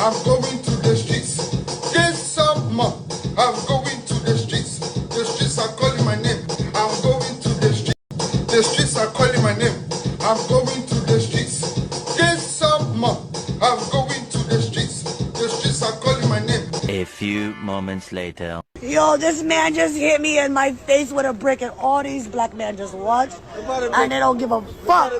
I'm going to the streets. Get some more. I'm going to the streets. The streets are calling my name. I'm going to the streets. The streets are calling my name. I'm going to the streets. Get some more. I'm going to the streets. The streets are calling my name. A few moments later. Yo, this man just hit me in my face with a brick, and all these black men just watch, and they don't give a fuck.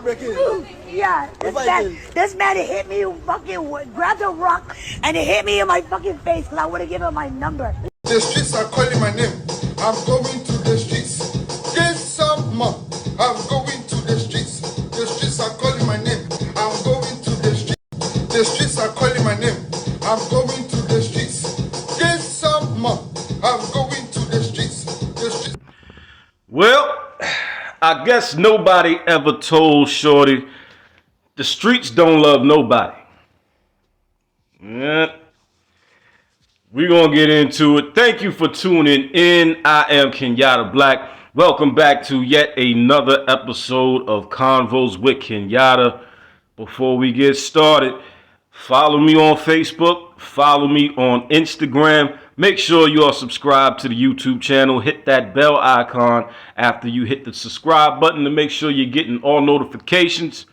Yeah, this man hit me, fucking grabbed a rock, and it hit me in my fucking face because I would have given him my number. The streets are calling my name. I'm going to the streets. Get some more. I'm going to the streets. The streets are calling my name. I'm going to the streets. The streets are calling my name. I'm going to the streets. Get some more. I'm going to the streets. The streets. Well, I guess nobody ever told Shorty the streets don't love nobody. Yeah. We're going to get into it. Thank you for tuning in. I am Kenyatta Black. Welcome back to yet another episode of Convos with Kenyatta. Before we get started, follow me on Facebook. Follow me on Instagram. Make sure you are subscribed to the YouTube channel. Hit that bell icon after you hit the subscribe button to make sure you're getting all notifications.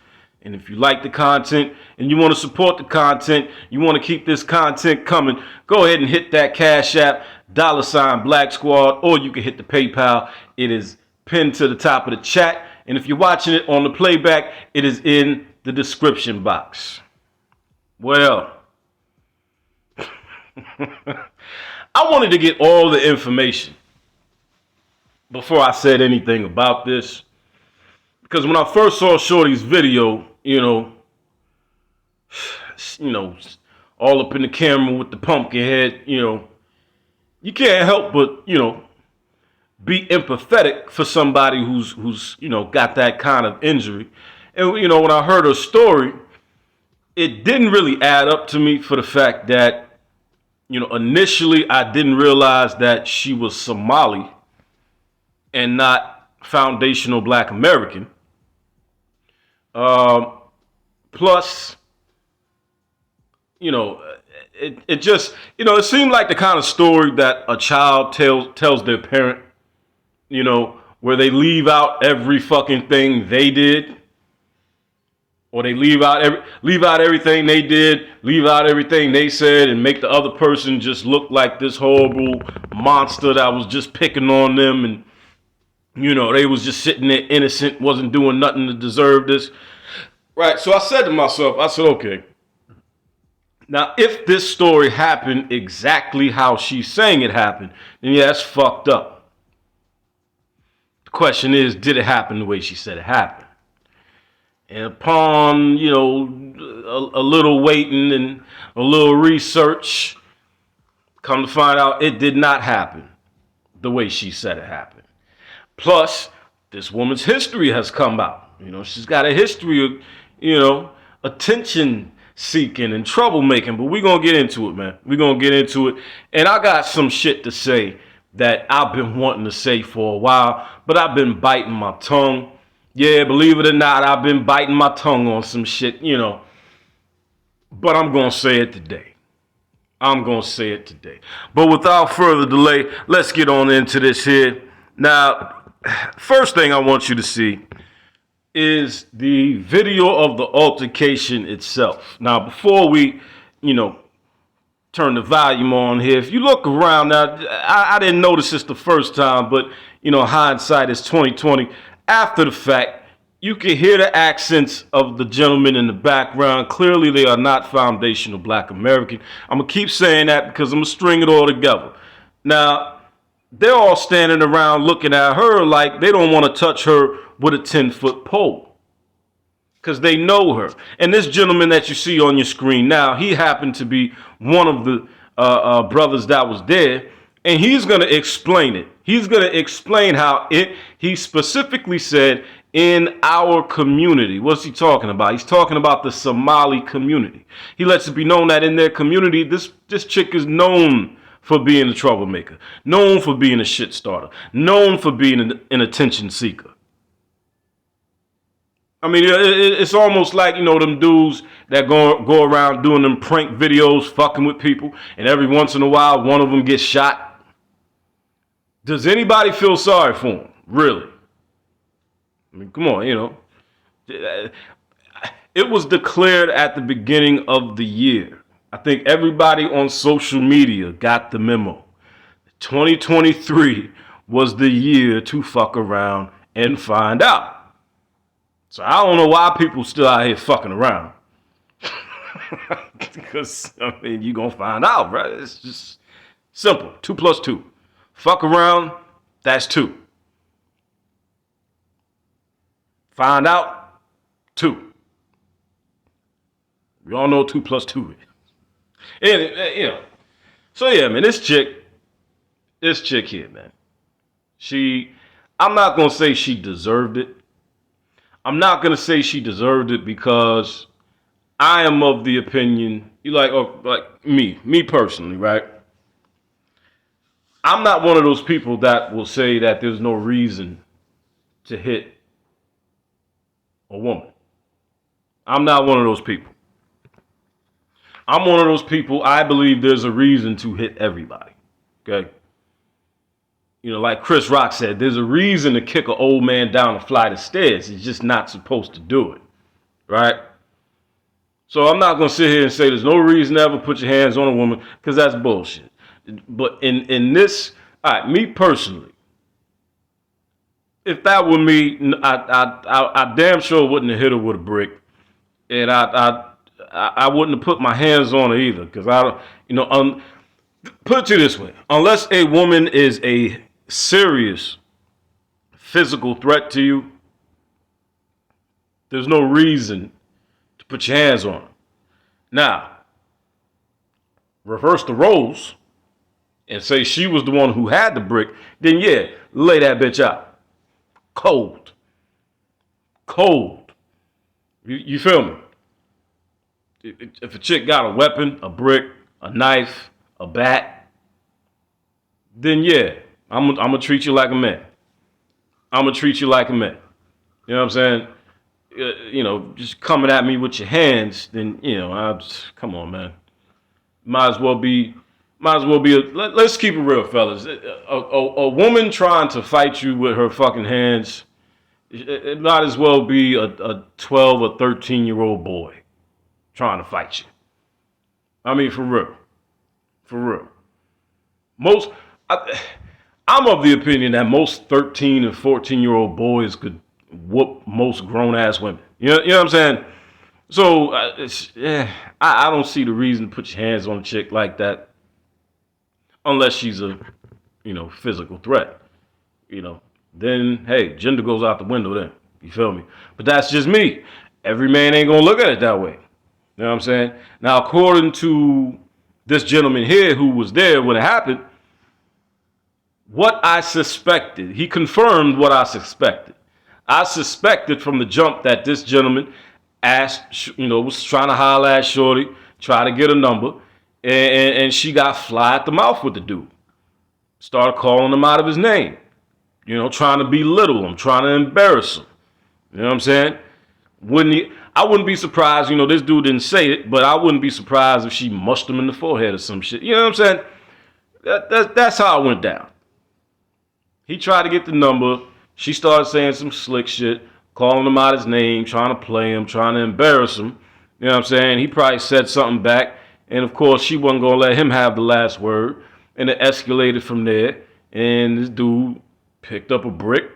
And if you like the content and you want to support the content, you want to keep this content coming, go ahead and hit that Cash App, $BLAXKSQUAD, or you can hit the PayPal. It is pinned to the top of the chat. And if you're watching it on the playback, it is in the description box. Well, I wanted to get all the information before I said anything about this. Because when I first saw Shorty's video, you know, all up in the camera with the pumpkin head, you can't help but, be empathetic for somebody who's got that kind of injury. And, when I heard her story, it didn't really add up to me for the fact that, initially I didn't realize that she was Somali and not foundational Black American. Plus, it just, it seemed like the kind of story that a child tells their parent, where they leave out every fucking thing they did, or they leave out everything they did, leave out everything they said, and make the other person just look like this horrible monster that was just picking on them, and they was just sitting there innocent, wasn't doing nothing to deserve this. Right, so I said to myself, okay, now if this story happened exactly how she's saying it happened, then yeah, that's fucked up. The question is, did it happen the way she said it happened? And upon, a little waiting and a little research, come to find out it did not happen the way she said it happened. Plus, this woman's history has come out. She's got a history of, attention seeking and troublemaking. But we're going to get into it, man. We're going to get into it. And I got some shit to say that I've been wanting to say for a while, but I've been biting my tongue. Yeah, believe it or not, I've been biting my tongue on some shit, But I'm going to say it today. But without further delay, let's get on into this here. Now, first thing I want you to see is the video of the altercation itself. Now, before we, turn the volume on here, if you look around now, I didn't notice this the first time, but, hindsight is 20/20. After the fact, you can hear the accents of the gentlemen in the background. Clearly, they are not foundational Black American. I'm going to keep saying that because I'm going to string it all together. Now, they're all standing around looking at her like they don't want to touch her with a 10-foot pole because they know her. And this gentleman that you see on your screen now, he happened to be one of the brothers that was there, and he's going to explain it. He's going to explain how he specifically said, in our community. What's he talking about? He's talking about the Somali community. He lets it be known that in their community, this chick is known for being a troublemaker, known for being a shit starter, known for being an attention seeker. I mean, it's almost like, you know, them dudes that go around doing them prank videos, fucking with people, and every once in a while, one of them gets shot. Does anybody feel sorry for him? Really? I mean, come on, you know. It was declared at the beginning of the year. I think everybody on social media got the memo. 2023 was the year to fuck around and find out. So I don't know why people still out here fucking around. Because, I mean, you're going to find out, right? It's just simple. 2 + 2. Fuck around, that's 2. Find out, 2. We all know 2 + 2 is. And, you know. So, yeah, man, this chick here, man. I'm not going to say she deserved it. I'm not going to say she deserved it because I am of the opinion, like me personally, right? I'm not one of those people that will say that there's no reason to hit a woman. I'm not one of those people. I'm one of those people, I believe there's a reason to hit everybody, okay? You know, like Chris Rock said, there's a reason to kick an old man down a flight of stairs. He's just not supposed to do it, right? So I'm not going to sit here and say there's no reason to ever put your hands on a woman because that's bullshit. But in this, all right, me personally, if that were me, I damn sure wouldn't have hit her with a brick, and I wouldn't have put my hands on her either because I don't, you know, put it to you this way: unless a woman is a serious physical threat to you, there's no reason to put your hands on her. Now, reverse the roles and say she was the one who had the brick, then yeah, lay that bitch out. Cold. You feel me? If a chick got a weapon, a brick, a knife, a bat, then yeah, I'm gonna treat you like a man. I'm gonna treat you like a man. You know what I'm saying? You know, just coming at me with your hands, then, you know, come on, man. Might as well be. Let's keep it real, fellas. A woman trying to fight you with her fucking hands, it might as well be a 12 or 13-year-old boy trying to fight you. I mean, for real. I'm of the opinion that most 13 and 14-year-old boys could whoop most grown-ass women. You know what I'm saying? So, I don't see the reason to put your hands on a chick like that unless she's a, you know, physical threat. You know, then, hey, gender goes out the window then. You feel me? But that's just me. Every man ain't going to look at it that way. You know what I'm saying? Now, according to this gentleman here who was there when it happened, what I suspected, he confirmed what I suspected. I suspected from the jump that this gentleman was trying to holler at shorty, try to get a number, and she got fly at the mouth with the dude. Started calling him out of his name. You know, trying to belittle him, trying to embarrass him. You know what I'm saying? I wouldn't be surprised, you know, this dude didn't say it, but I wouldn't be surprised if she mushed him in the forehead or some shit. You know what I'm saying? That's how it went down. He tried to get the number. She started saying some slick shit, calling him out his name, trying to play him, trying to embarrass him. You know what I'm saying? He probably said something back. And, of course, she wasn't going to let him have the last word. And it escalated from there. And this dude picked up a brick.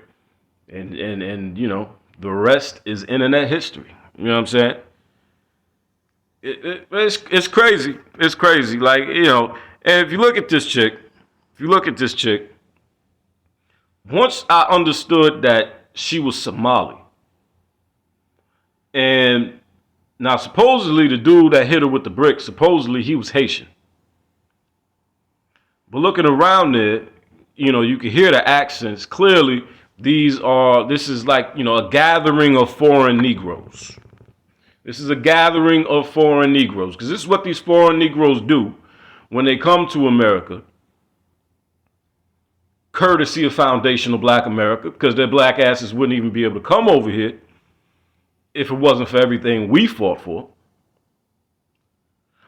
And you know, the rest is internet history. You know what I'm saying? It's crazy. It's crazy. Like, you know, and if you look at this chick, once I understood that she was Somali, and now supposedly the dude that hit her with the brick, supposedly he was Haitian. But looking around there, you know, you can hear the accents. Clearly, this is like, you know, a gathering of foreign Negroes. This is a gathering of foreign Negroes, because this is what these foreign Negroes do when they come to America, courtesy of foundational black America, because their black asses wouldn't even be able to come over here. if it wasn't for everything we fought for.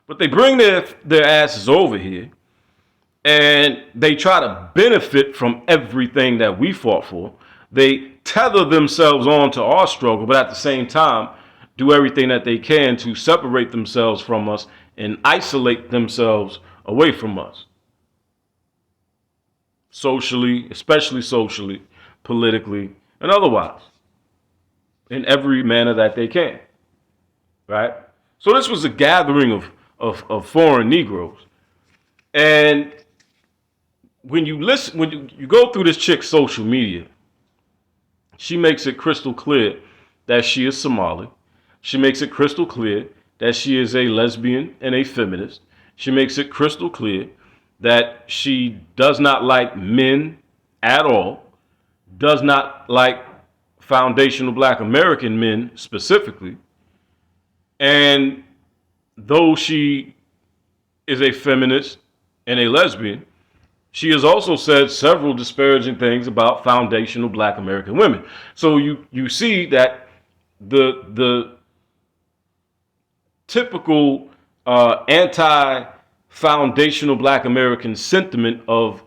But they bring their asses over here and they try to benefit from everything that we fought for. They tether themselves on to our struggle, but at the same time, do everything that they can to separate themselves from us and isolate themselves away from us. Socially, especially socially, politically, and otherwise. In every manner that they can. Right? So this was a gathering of foreign Negroes. And when you listen, when you go through this chick's social media, she makes it crystal clear that she is Somali. She makes it crystal clear that she is a lesbian and a feminist. She makes it crystal clear that she does not like men at all, does not like foundational Black American men specifically. And though she is a feminist and a lesbian, she has also said several disparaging things about foundational Black American women. So you see that the typical anti-foundational Black American sentiment of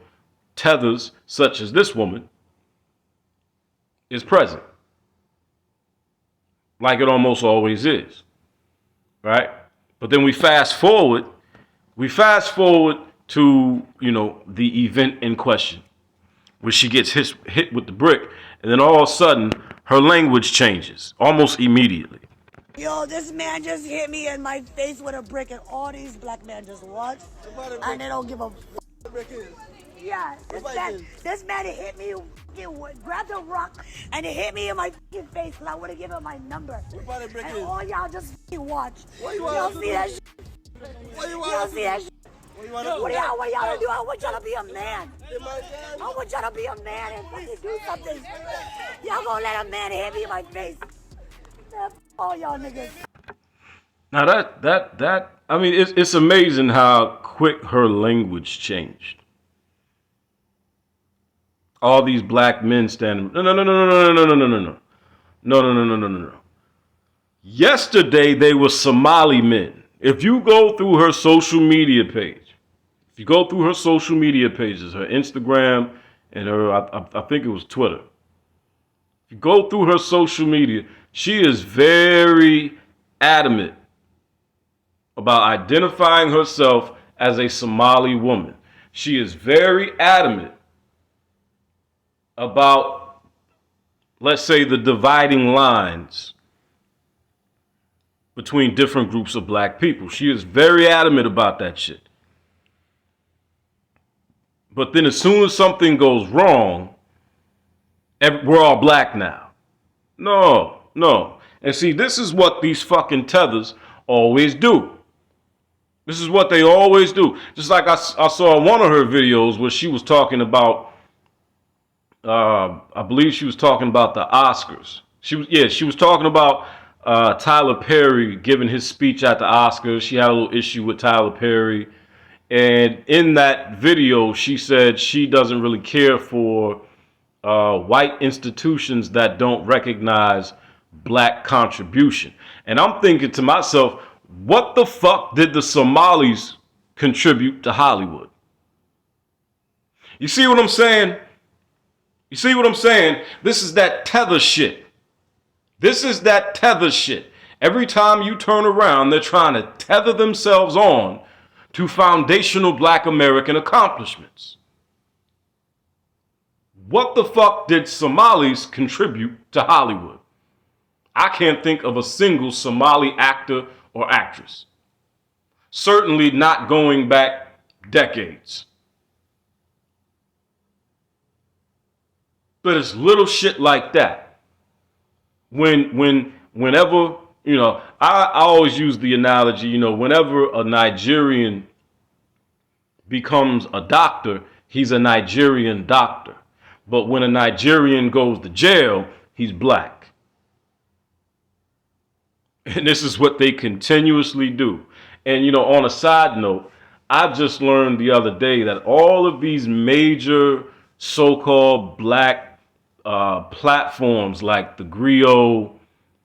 tethers such as this woman is present, like it almost always is, right? But then we fast forward to, you know, the event in question, where she gets hit with the brick, and then all of a sudden her language changes almost immediately. Yo, this man just hit me in my face with a brick, and all these black men just watch, and they don't give a fuck. Yeah, this man hit me, grabbed a rock, and it hit me in my fucking face, and I would have given him my number. And all y'all just watch. Y'all see that shit? Y'all see that shit? What y'all do? I want y'all to be a man. I want y'all to be a man and fucking do something. Y'all gonna let a man hit me in my face? Man, all y'all niggas. Now that I mean, it's amazing how quick her language changed. All these black men standing. No. Yesterday they were Somali men. If you go through her social media page, her Instagram and her, I think it was Twitter. If you go through her social media, she is very adamant about identifying herself as a Somali woman. She is very adamant about, let's say, the dividing lines between different groups of black people. She is very adamant about that shit. But then as soon as something goes wrong, we're all black now. No. And see, this is what these fucking tethers always do. This is what they always do. Just like I saw one of her videos where she was talking about, I believe she was talking about the Oscars. She was talking about Tyler Perry giving his speech at the Oscars. She had a little issue with Tyler Perry. And in that video, she said she doesn't really care for white institutions that don't recognize black contribution. And I'm thinking to myself, what the fuck did the Somalis contribute to Hollywood? You see what I'm saying? This is that tether shit. Every time you turn around, they're trying to tether themselves on to foundational black American accomplishments. What the fuck did Somalis contribute to Hollywood? I can't think of a single Somali actor or actress. Certainly not going back decades. But it's little shit like that. Whenever, you know, I always use the analogy, you know, whenever a Nigerian becomes a doctor, he's a Nigerian doctor. But when a Nigerian goes to jail, he's black. And this is what they continuously do. And, you know, on a side note, I just learned the other day that all of these major so-called black platforms like the Griot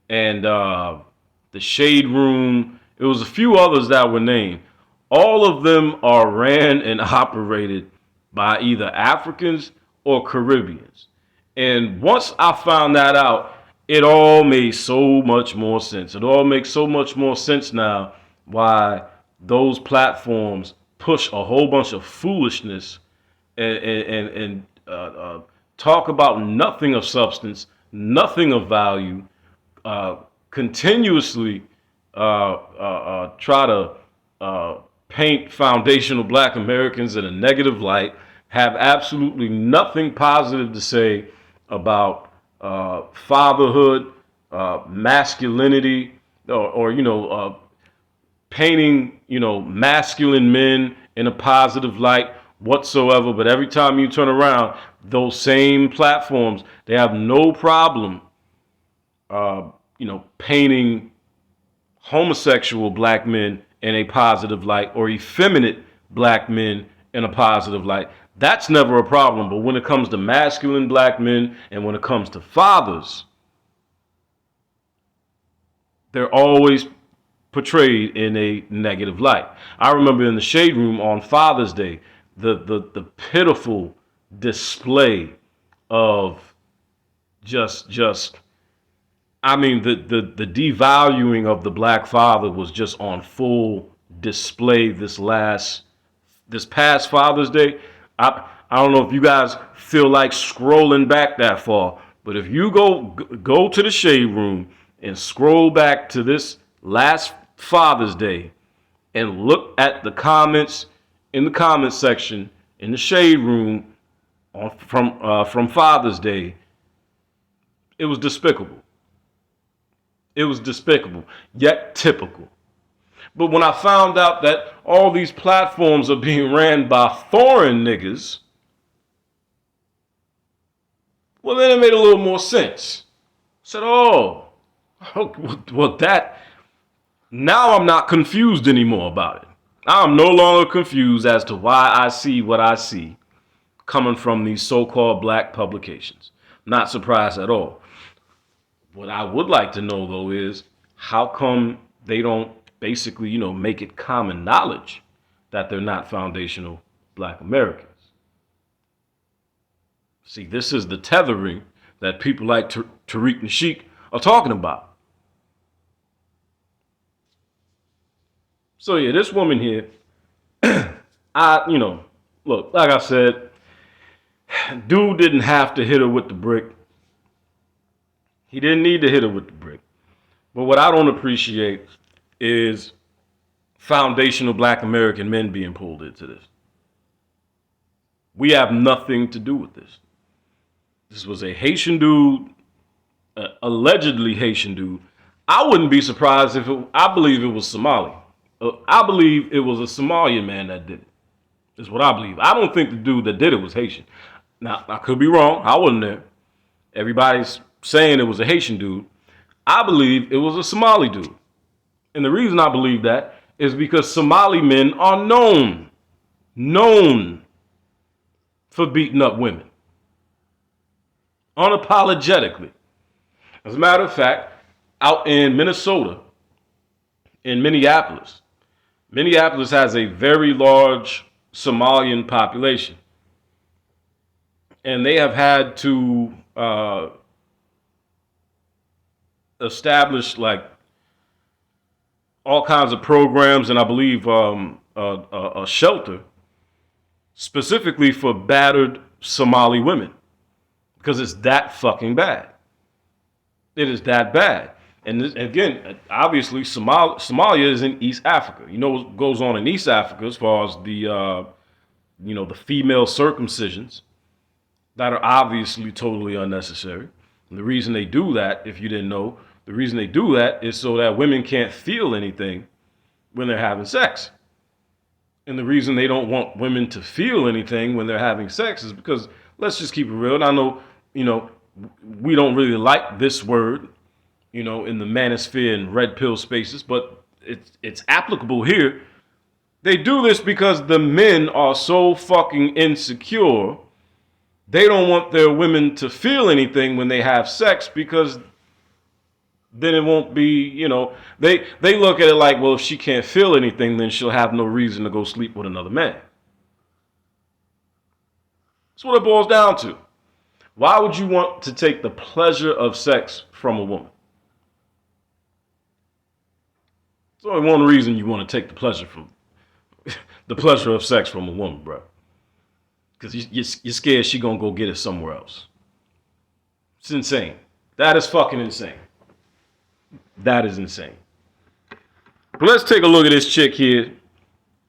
and the Shade Room. It was a few others that were named. All of them are ran and operated by either Africans or Caribbeans. And once I found that out, it all made so much more sense. It all makes so much more sense now why those platforms push a whole bunch of foolishness and talk about nothing of substance, nothing of value, continuously try to paint foundational black Americans in a negative light, have absolutely nothing positive to say about fatherhood, masculinity, or painting, masculine men in a positive light whatsoever. But every time you turn around, those same platforms, they have no problem, painting homosexual black men in a positive light or effeminate black men in a positive light. That's never a problem. But when it comes to masculine black men and when it comes to fathers, they're always portrayed in a negative light. I remember in the Shade Room on Father's Day, the pitiful display of the devaluing of the black father was just on full display this past Father's Day. I don't know if you guys feel like scrolling back that far, but if you go to the Shade Room and scroll back to this last Father's Day and look at the comments in the comment section in the Shade Room from Father's Day, it was despicable. It was despicable, yet typical. But when I found out that all these platforms are being ran by foreign niggas, well, then it made a little more sense. I said, well, now I'm not confused anymore about it. I'm no longer confused as to why I see what I see coming from these so-called black publications. Not surprised at all. What I would like to know, though, is how come they don't basically, make it common knowledge that they're not foundational black Americans? See, this is the tethering that people like Tariq Nasheed are talking about. So, yeah, this woman here, look, like I said, dude didn't have to hit her with the brick. He didn't need to hit her with the brick. But what I don't appreciate is foundational black American men being pulled into this. We have nothing to do with this. This was a Haitian dude, allegedly Haitian dude. I wouldn't be surprised I believe it was Somali. I believe it was a Somalian man that did it. Is what I believe. I don't think the dude that did it was Haitian. Now, I could be wrong. I wasn't there. Everybody's saying it was a Haitian dude. I believe it was a Somali dude. And the reason I believe that is because Somali men are known for beating up women. Unapologetically. As a matter of fact, out in Minnesota, in Minneapolis has a very large Somalian population. And they have had to establish like all kinds of programs, and I believe a shelter specifically for battered Somali women, because it's that fucking bad. It is that bad. And again, obviously, Somalia is in East Africa. You know what goes on in East Africa as far as the female circumcisions that are obviously totally unnecessary. And the reason they do that, if you didn't know, the reason they do that is so that women can't feel anything when they're having sex. And the reason they don't want women to feel anything when they're having sex is because, let's just keep it real. And I know, we don't really like this word, in the manosphere and red pill spaces, but it's applicable here. They do this because the men are so fucking insecure. They don't want their women to feel anything when they have sex because then it won't be, they look at it like, well, if she can't feel anything, then she'll have no reason to go sleep with another man. That's what it boils down to. Why would you want to take the pleasure of sex from a woman? There's only one reason you want to take the pleasure of sex from a woman, bro. Because you're scared she's going to go get it somewhere else. It's insane. That is fucking insane. That is insane. But let's take a look at this chick here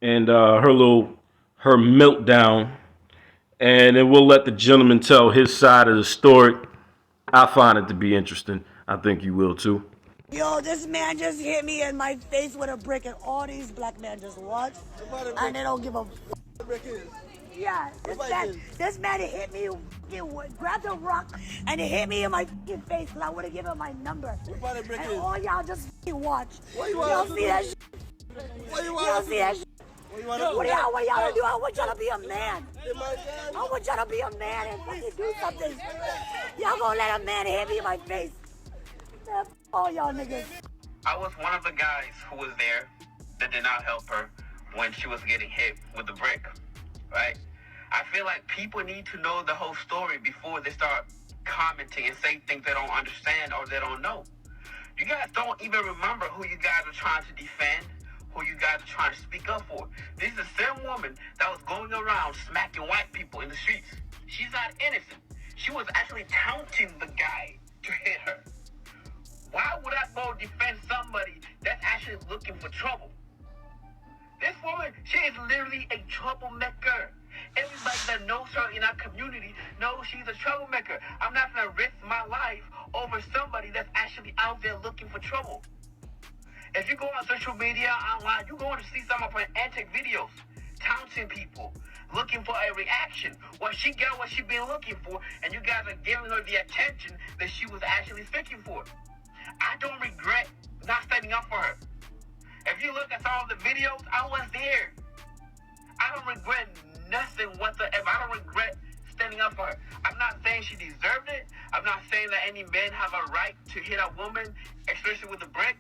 and her meltdown. And then we'll let the gentleman tell his side of the story. I find it to be interesting. I think you will too. Yo, this man just hit me in my face with a brick, and all these black men just watch, and they don't give a fuck. Yeah, this man hit me, grabbed a rock, and it hit me in my fucking face, and I would have given him my number. And all y'all just fucking watch. Y'all see that shit? Y'all see that shit? What y'all do? I want y'all to be a man. I want y'all to be a man and fucking do something. Y'all gonna let a man hit me in my face? Man, all y'all niggas. I was one of the guys who was there that did not help her when she was getting hit with the brick, right? I feel like people need to know the whole story before they start commenting and say things they don't understand or they don't know. You guys don't even remember who you guys are trying to defend, who you guys are trying to speak up for. This is the same woman that was going around smacking white people in the streets. She's not innocent. She was actually taunting the guy to hit her. Why would I go defend somebody that's actually looking for trouble? This woman, she is literally a troublemaker. Everybody that knows her in our community knows she's a troublemaker. I'm not going to risk my life over somebody that's actually out there looking for trouble. If you go on social media, online, you're going to see some of her antic videos, taunting people, looking for a reaction. Well, she got what she been looking for, and you guys are giving her the attention that she was actually seeking for. I don't regret not standing up for her. If you look at some of the videos, I was there. I don't regret nothing whatsoever. I don't regret standing up for her. I'm not saying she deserved it. I'm not saying that any men have a right to hit a woman, especially with a brick.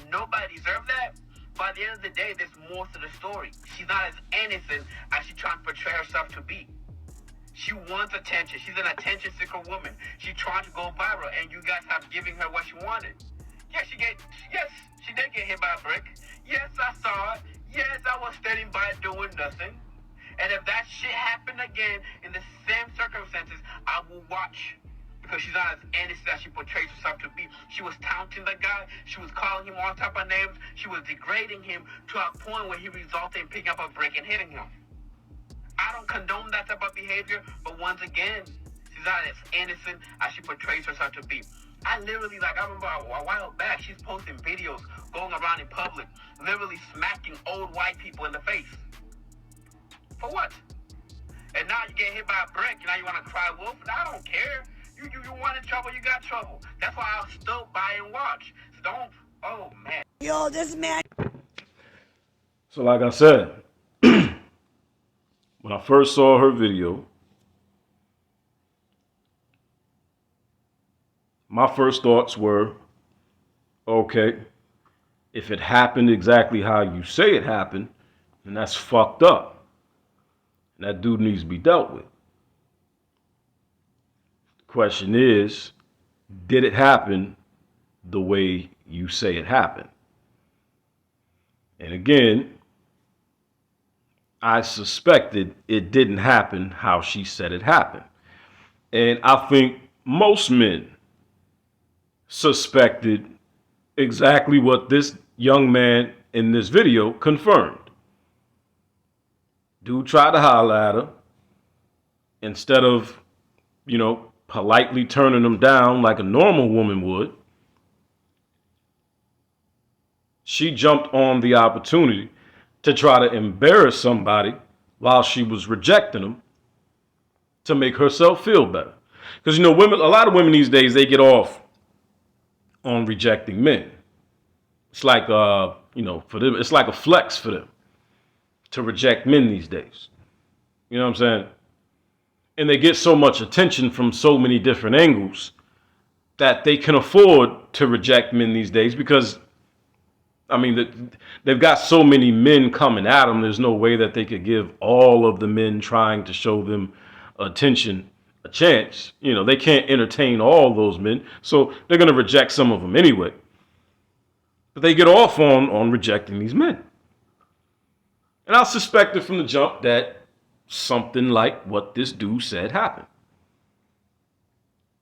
Nobody deserves that. But at the end of the day, there's more to the story. She's not as innocent as she's trying to portray herself to be. She wants attention. She's an attention-seeker woman. She's trying to go viral, and you guys have given her what she wanted. Yes, she did get hit by a brick. Yes, I saw it. Yes, I was standing by doing nothing. And if that shit happened again in the same circumstances, I will watch. Because she's not as innocent as she portrays herself to be. She was taunting the guy. She was calling him all type of names. She was degrading him to a point where he resulted in picking up a brick and hitting him. I don't condone that type of behavior, but once again, she's not as innocent as she portrays herself to be. I remember a while back, she's posting videos going around in public, literally smacking old white people in the face. For what? And now you get hit by a brick, and now you want to cry wolf? I don't care. You wanted trouble, you got trouble. That's why I'll still buy and watch. So don't, oh man. Yo, this man. So like I said, when I first saw her video, my first thoughts were, okay, if it happened exactly how you say it happened, then that's fucked up. And that dude needs to be dealt with. The question is, did it happen the way you say it happened? And again, I suspected it didn't happen how she said it happened. And I think most men suspected exactly what this young man in this video confirmed. Dude tried to holler at her. Instead of, politely turning him down like a normal woman would, she jumped on the opportunity to try to embarrass somebody while she was rejecting them to make herself feel better. Because, a lot of women these days, they get off on rejecting men. It's like, for them, it's like a flex for them to reject men these days. You know what I'm saying? And they get so much attention from so many different angles that they can afford to reject men these days because, I mean, they've got so many men coming at them. There's no way that they could give all of the men trying to show them attention a chance. You know, they can't entertain all those men, so they're going to reject some of them anyway. But they get off on rejecting these men. And I suspected from the jump that something like what this dude said happened.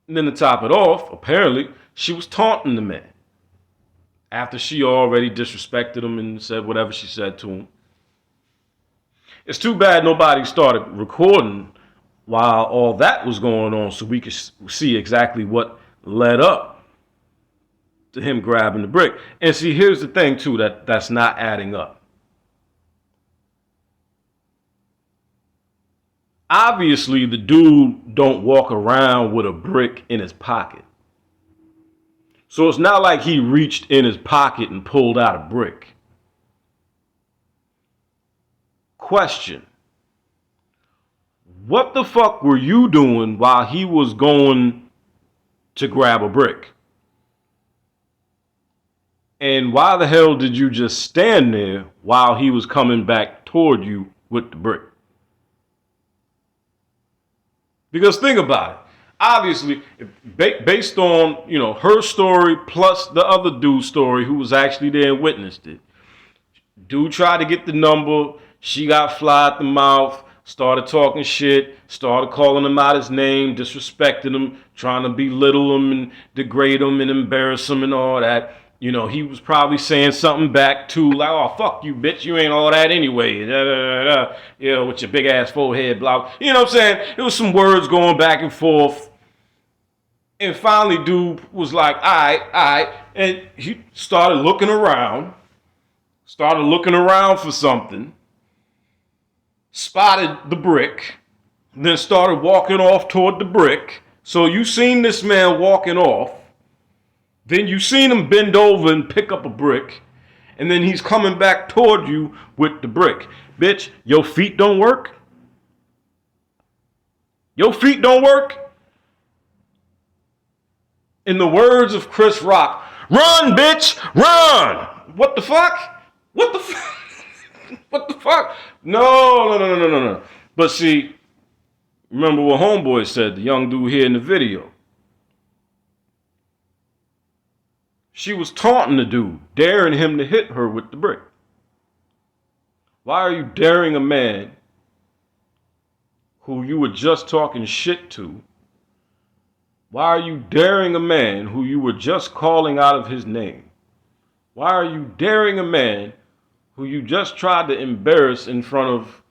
And then to top it off, apparently, she was taunting the man after she already disrespected him and said whatever she said to him. It's too bad nobody started recording while all that was going on so we could see exactly what led up to him grabbing the brick. And see, here's the thing, too, that's not adding up. Obviously, the dude don't walk around with a brick in his pocket. So it's not like he reached in his pocket and pulled out a brick. Question. What the fuck were you doing while he was going to grab a brick? And why the hell did you just stand there while he was coming back toward you with the brick? Because think about it. Obviously, based on, you know, her story plus the other dude's story who was actually there and witnessed it. Dude tried to get the number. She got fly at the mouth, started talking shit, started calling him out his name, disrespecting him, trying to belittle him and degrade him and embarrass him and all that. You know, he was probably saying something back too, like, oh, fuck you, bitch, you ain't all that anyway. Da, da, da, da. You know, with your big ass forehead, blah. You know what I'm saying? There was some words going back and forth. And finally, dude was like, all right. And he started looking around for something, spotted the brick, then started walking off toward the brick. So you seen this man walking off. Then you seen him bend over and pick up a brick. And then he's coming back toward you with the brick. Bitch, your feet don't work? Your feet don't work? In the words of Chris Rock, run, bitch, run! What the fuck? What the fuck? What the fuck? No. But see, remember what Homeboy said, the young dude here in the video. She was taunting the dude, daring him to hit her with the brick. Why are you daring a man who you were just talking shit to? Why are you daring a man who you were just calling out of his name? Why are you daring a man who you just tried to embarrass in front of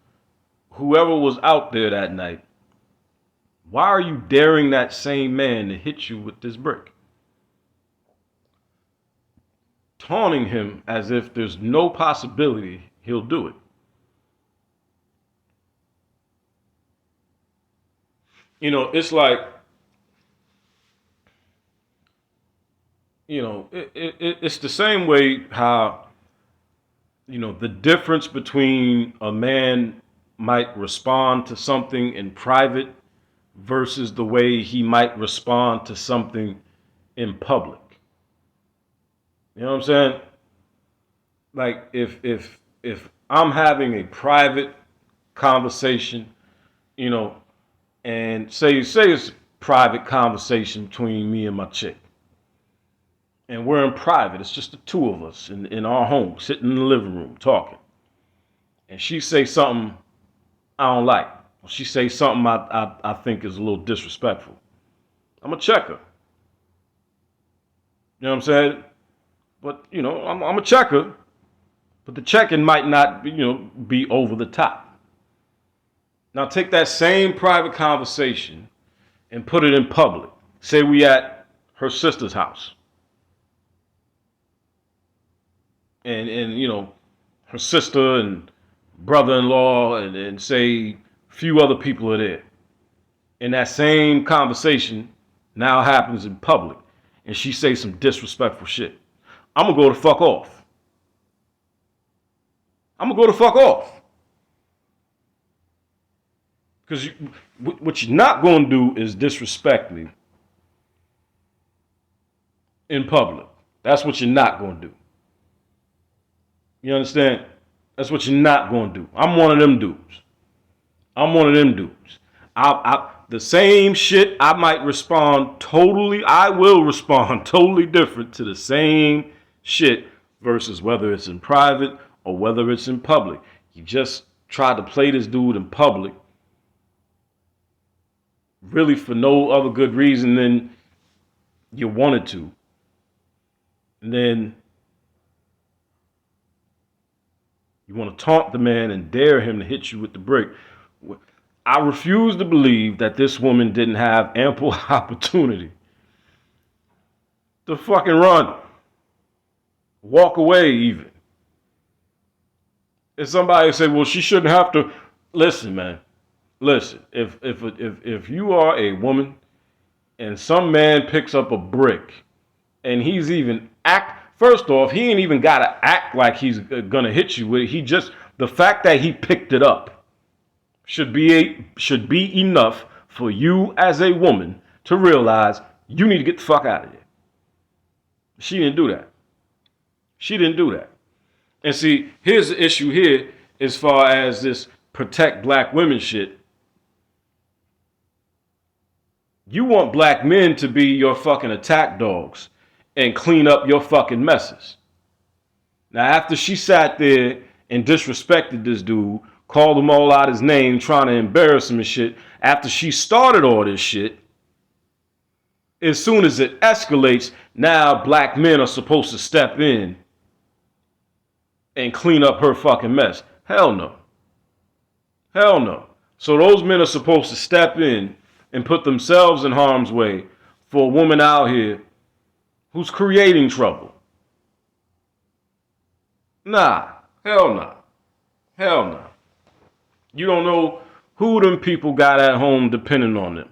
whoever was out there that night? Why are you daring that same man to hit you with this brick? Taunting him as if there's no possibility he'll do it. You know, it's like, you know, it's the same way how, you know, the difference between a man might respond to something in private versus the way he might respond to something in public. You know what I'm saying? Like if I'm having a private conversation, you know, and say it's a private conversation between me and my chick. And we're in private. It's just the two of us in our home, sitting in the living room talking. And she say something I don't like. Or she say something I think is a little disrespectful. I'm going to check her. You know what I'm saying? But, you know, I'm a checker, but the checking might not, be over the top. Now take that same private conversation and put it in public. Say we at her sister's house. And her sister and brother-in-law and say a few other people are there. And that same conversation now happens in public. And she say some disrespectful shit. I'm going to go the fuck off. Because what you're not going to do is disrespect me in public. That's what you're not going to do. You understand? That's what you're not going to do. I'm one of them dudes. The same shit, I might respond totally, I will respond totally different to the same shit versus whether it's in private or whether it's in public. You just tried to play this dude in public really for no other good reason than you wanted to. And then you want to taunt the man and dare him to hit you with the brick. I refuse to believe that this woman didn't have ample opportunity to fucking run. Walk away even. If somebody say, well, she shouldn't have to. Listen, man. Listen, if you are a woman and some man picks up a brick and he's even first off, he ain't even got to act like he's going to hit you with it. The fact that he picked it up should be enough for you as a woman to realize you need to get the fuck out of there. She didn't do that. And see, here's the issue here as far as this protect black women shit. You want black men to be your fucking attack dogs and clean up your fucking messes. Now, after she sat there and disrespected this dude, called him all out his name, trying to embarrass him and shit, after she started all this shit, as soon as it escalates, now black men are supposed to step in and clean up her fucking mess. Hell no. So those men are supposed to step in and put themselves in harm's way for a woman out here who's creating trouble. Nah. Hell no. You don't know who them people got at home depending on them.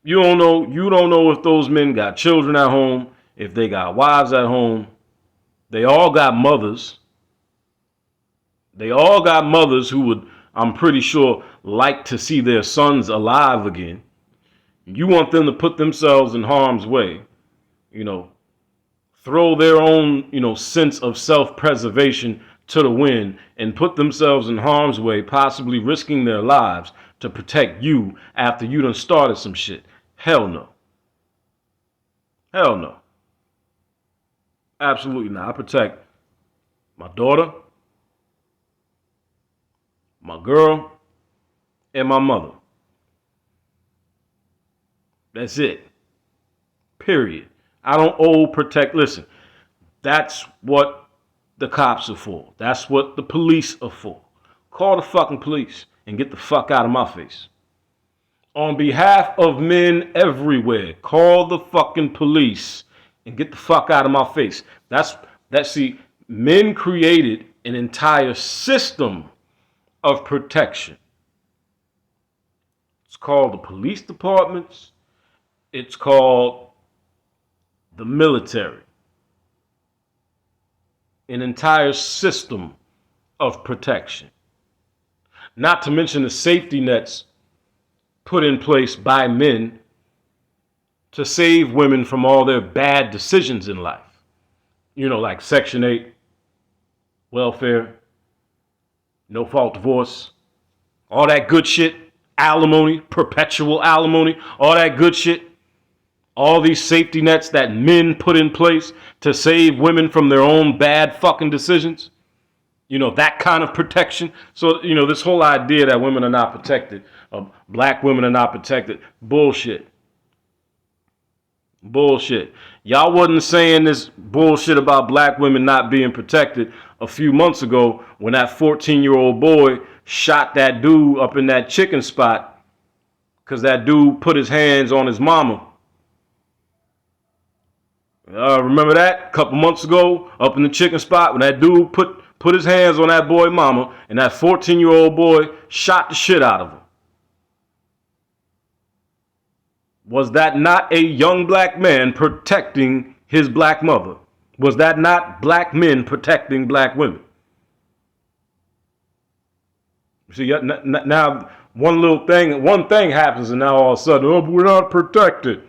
You don't know if those men got children at home, if they got wives at home. They all got mothers. Who would, I'm pretty sure, like to see their sons alive again. You want them to put themselves in harm's way, throw their own, sense of self-preservation to the wind and put themselves in harm's way, possibly risking their lives to protect you after you done started some shit. Hell no. Absolutely not. I protect my daughter, my girl, and my mother. That's it. Period. I don't protect. Listen, that's what the cops are for. That's what the police are for. Call the fucking police and get the fuck out of my face. On behalf of men everywhere, call the fucking police and get the fuck out of my face. See, men created an entire system of protection. It's called the police departments. It's called the military. An entire system of protection. Not to mention the safety nets put in place by men to save women from all their bad decisions in life. Like Section 8, welfare, no fault divorce, all that good shit, alimony, perpetual alimony, all that good shit. All these safety nets that men put in place to save women from their own bad fucking decisions. That kind of protection. So, this whole idea that women are not protected, black women are not protected, bullshit. Y'all wasn't saying this bullshit about black women not being protected a few months ago when that 14-year-old boy shot that dude up in that chicken spot because that dude put his hands on his mama. Remember that? A couple months ago, up in the chicken spot, when that dude put his hands on that boy mama, and that 14-year-old boy shot the shit out of him. Was that not a young black man protecting his black mother? Was that not black men protecting black women? See, now one thing happens, and now all of a sudden, we're not protected.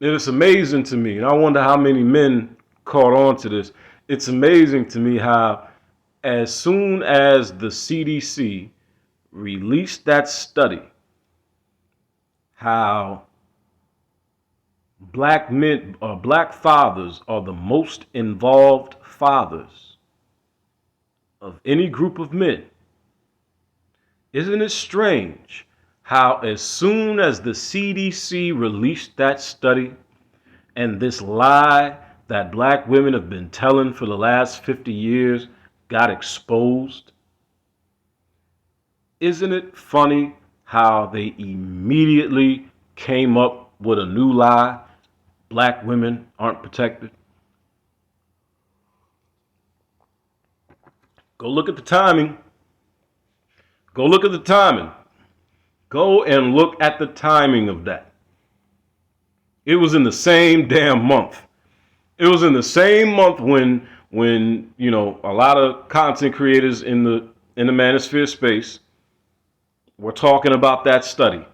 And it's amazing to me, and I wonder how many men caught on to this. It's amazing to me how, as soon as the CDC released that study, how black men or black fathers are the most involved fathers of any group of men. Isn't it strange how, as soon as the CDC released that study and this lie that black women have been telling for the last 50 years got exposed? Isn't it funny how they immediately came up with a new lie? Black women aren't protected. Go look at the timing. Go look at the timing. Go and look at the timing of that. It was in the same damn month. It was in the same month when you know, a lot of content creators in the manosphere space were talking about that study.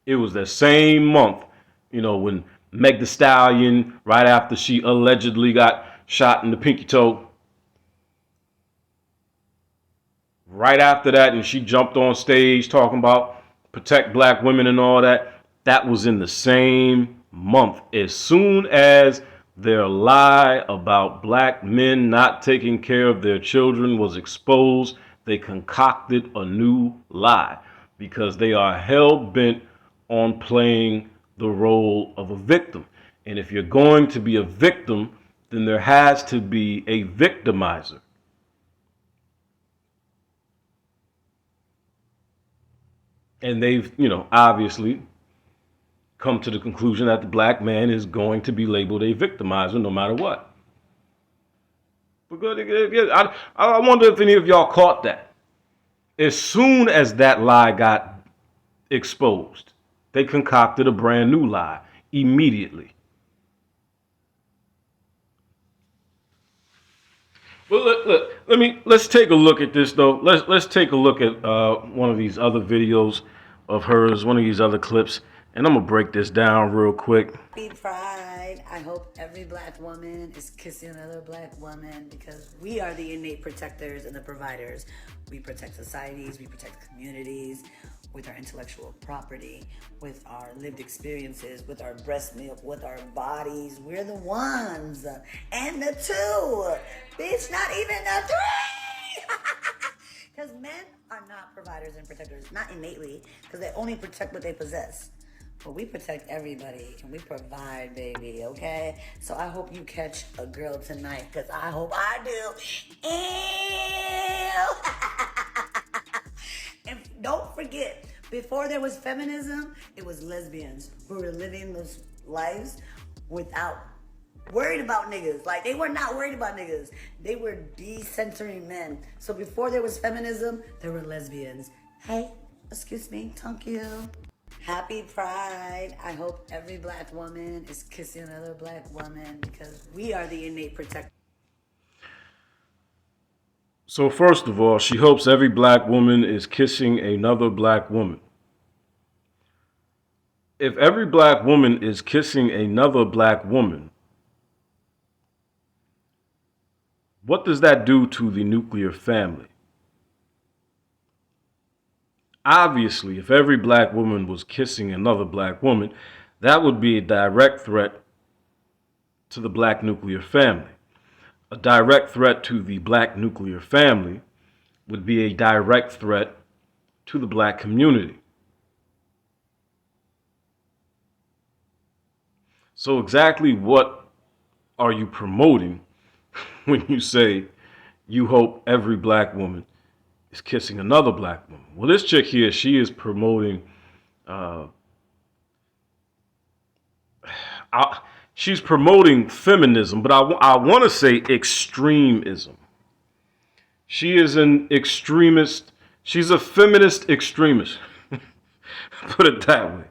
It was that same month, you know, when Meg Thee Stallion, right after she allegedly got shot in the pinky toe, right after that, and she jumped on stage talking about protect black women and all that. That was in the same month. As soon as their lie about black men not taking care of their children was exposed, they concocted a new lie because they are hell-bent on playing the role of a victim. And if you're going to be a victim, then there has to be a victimizer. And they've, you know, obviously come to the conclusion that the black man is going to be labeled a victimizer no matter what. I wonder if any of y'all caught that. As soon as that lie got exposed, they concocted a brand new lie immediately. Well, let's take a look at this though. Let's take a look at one of these other videos of hers, one of these other clips, and I'm gonna break this down real quick. Happy Pride. I hope every black woman is kissing another black woman because we are the innate protectors and the providers. We protect societies, we protect communities with our intellectual property, with our lived experiences, with our breast milk, with our bodies. We're the ones. And the two. Bitch, not even the three. Because men are not providers and protectors, not innately, because they only protect what they possess. But we protect everybody and we provide, baby, okay? So I hope you catch a girl tonight, because I hope I do. Ew. And don't forget, before there was feminism, it was lesbians who were living those lives without worried about niggas. Like, they were not worried about niggas. They were de-centering men. So before there was feminism, there were lesbians. Hey, excuse me, thank you. Happy Pride. I hope every black woman is kissing another black woman because we are the innate protectors. So first of all, she hopes every black woman is kissing another black woman. If every black woman is kissing another black woman, what does that do to the nuclear family? Obviously, if every black woman was kissing another black woman, that would be a direct threat to the black nuclear family. A direct threat to the black nuclear family would be a direct threat to the black community. So exactly what are you promoting when you say you hope every black woman is kissing another black woman? Well, this chick here, she is promoting, she's promoting feminism, but I want to say extremism. She is an extremist. She's a feminist extremist. Put it that way.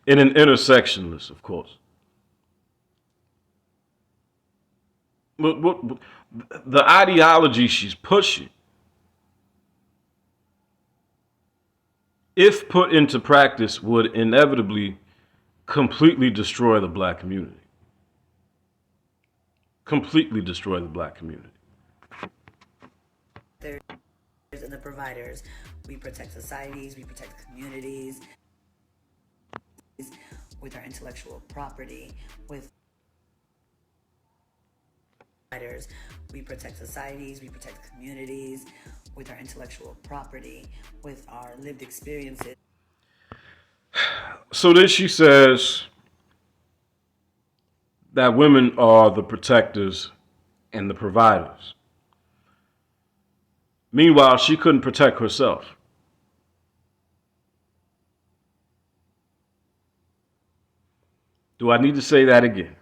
And an intersectionalist, of course. But the ideology she's pushing, if put into practice, would inevitably completely destroy the black community. Completely destroy the black community. And the providers. We protect societies, we protect communities with our intellectual property, with providers. We protect societies, we protect communities with our intellectual property, with our lived experiences. So then she says that women are the protectors and the providers. Meanwhile, she couldn't protect herself. Do I need to say that again?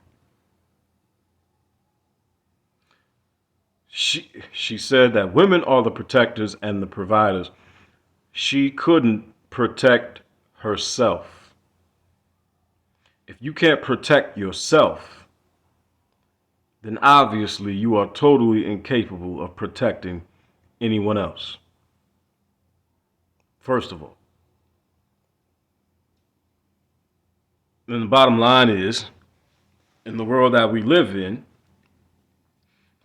She said that women are the protectors and the providers. She couldn't protect herself. If you can't protect yourself, then obviously you are totally incapable of protecting anyone else. First of all. And the bottom line is, in the world that we live in,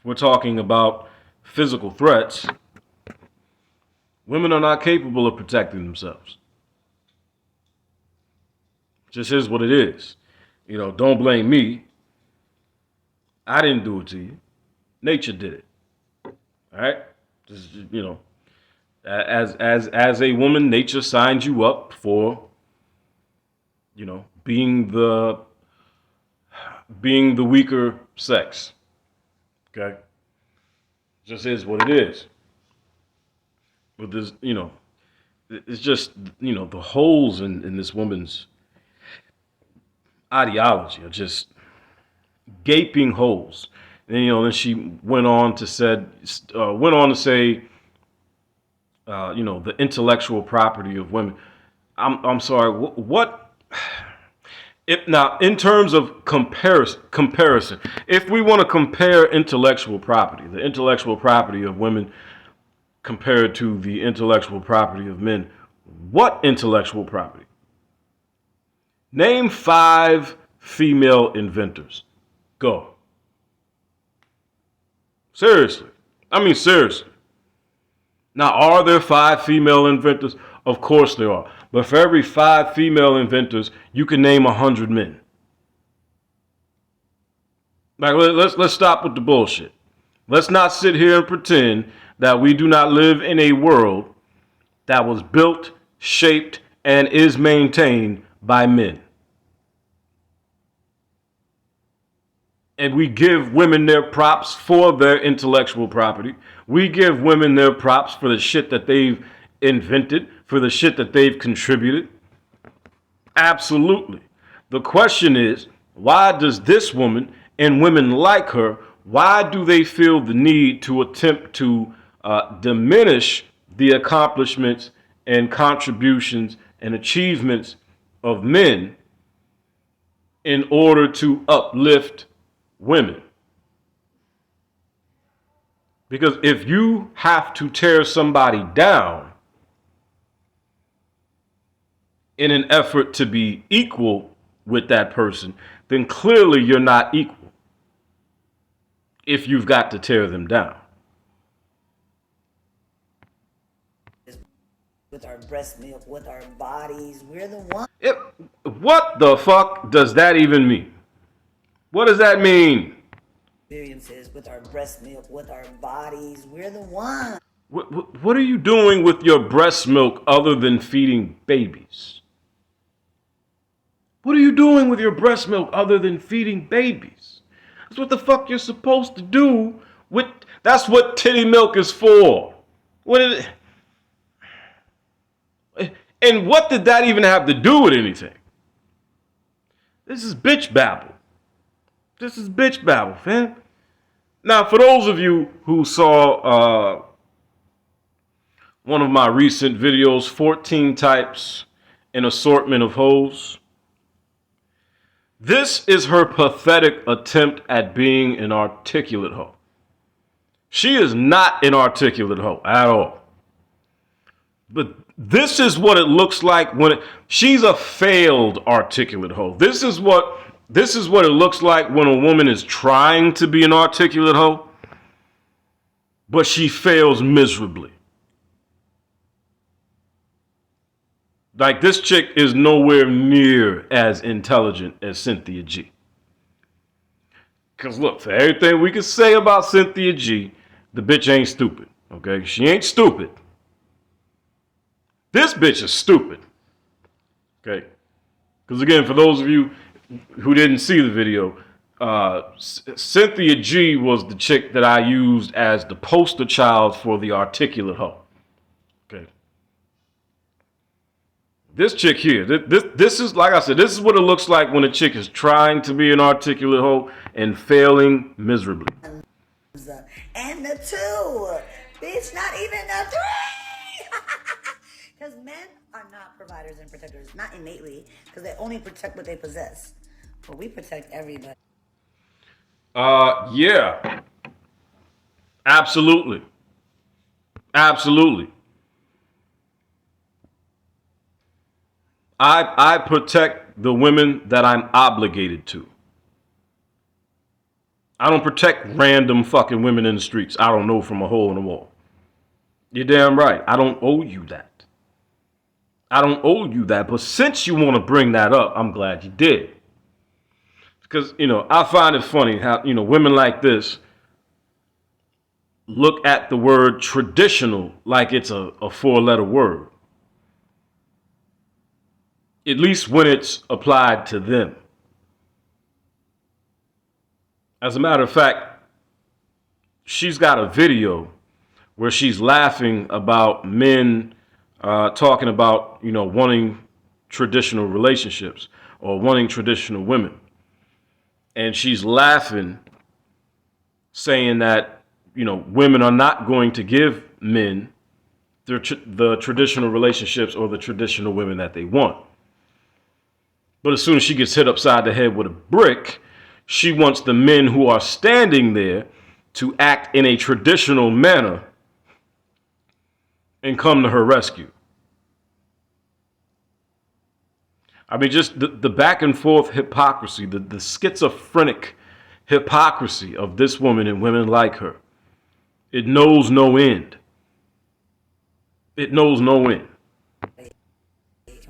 we're talking about physical threats. Women are not capable of protecting themselves. Just is what it is. You know, don't blame me. I didn't do it to you. Nature did it. All right? Just, you know, as a woman, nature signs you up for, you know, being the weaker sex. Okay? Just is what it is. But there's, you know, it's just, you know, the holes in this woman's ideology are just gaping holes. And, you know, then she went on to say, you know, the intellectual property of women. I'm sorry. What? If now, in terms of comparison, if we want to compare intellectual property, the intellectual property of women compared to the intellectual property of men, what intellectual property? Name 5 female inventors. Go. Seriously. I mean, seriously. Now, are there 5 female inventors? Of course there are. But for every 5 female inventors, you can name 100 men. Like, let's stop with the bullshit. Let's not sit here and pretend that we do not live in a world that was built, shaped, and is maintained by men. And we give women their props for their intellectual property. We give women their props for the shit that they've invented, for the shit that they've contributed. Absolutely. The question is, why does this woman and women like her, why do they feel the need to attempt to diminish the accomplishments and contributions and achievements of men in order to uplift women? Because if you have to tear somebody down in an effort to be equal with that person, then clearly you're not equal if you've got to tear them down. With our breast milk, with our bodies, we're the one. What the fuck does that even mean? What does that mean? Experiences with our breast milk, with our bodies, we're the one. What are you doing with your breast milk other than feeding babies? What are you doing with your breast milk other than feeding babies? That's what the fuck you're supposed to do with. That's what titty milk is for. What is it? And what did that even have to do with anything? This is bitch babble. This is bitch babble, fam. Now, for those of you who saw one of my recent videos, 14 types, an assortment of hoes, this is her pathetic attempt at being an articulate hoe. She is not an articulate hoe at all. But This is what it looks like when she's a failed articulate hoe. This is what it looks like when a woman is trying to be an articulate hoe, but she fails miserably. Like, this chick is nowhere near as intelligent as Cynthia G. Because look, for everything we can say about Cynthia G, the bitch ain't stupid, okay? She ain't stupid. This bitch is stupid, okay? Because again, for those of you who didn't see the video, Cynthia G was the chick that I used as the poster child for the articulate hoe, okay? This chick here, this is, like I said, this is what it looks like when a chick is trying to be an articulate hoe and failing miserably. And the 2, bitch, not even the 3. Because men are not providers and protectors, not innately, because they only protect what they possess. But we protect everybody. Yeah. Absolutely. Absolutely. I protect the women that I'm obligated to. I don't protect random fucking women in the streets I don't know from a hole in the wall. You're damn right. I don't owe you that. I don't owe you that. But since you want to bring that up, I'm glad you did. Because, I find it funny how, women like this look at the word traditional like it's a 4-letter word. At least when it's applied to them. As a matter of fact, she's got a video where she's laughing about men talking about, wanting traditional relationships or wanting traditional women. And she's laughing, saying that, women are not going to give men the traditional relationships or the traditional women that they want. But as soon as she gets hit upside the head with a brick, she wants the men who are standing there to act in a traditional manner and come to her rescue. I mean, just the back and forth hypocrisy, the schizophrenic hypocrisy of this woman and women like her. It knows no end. It knows no end.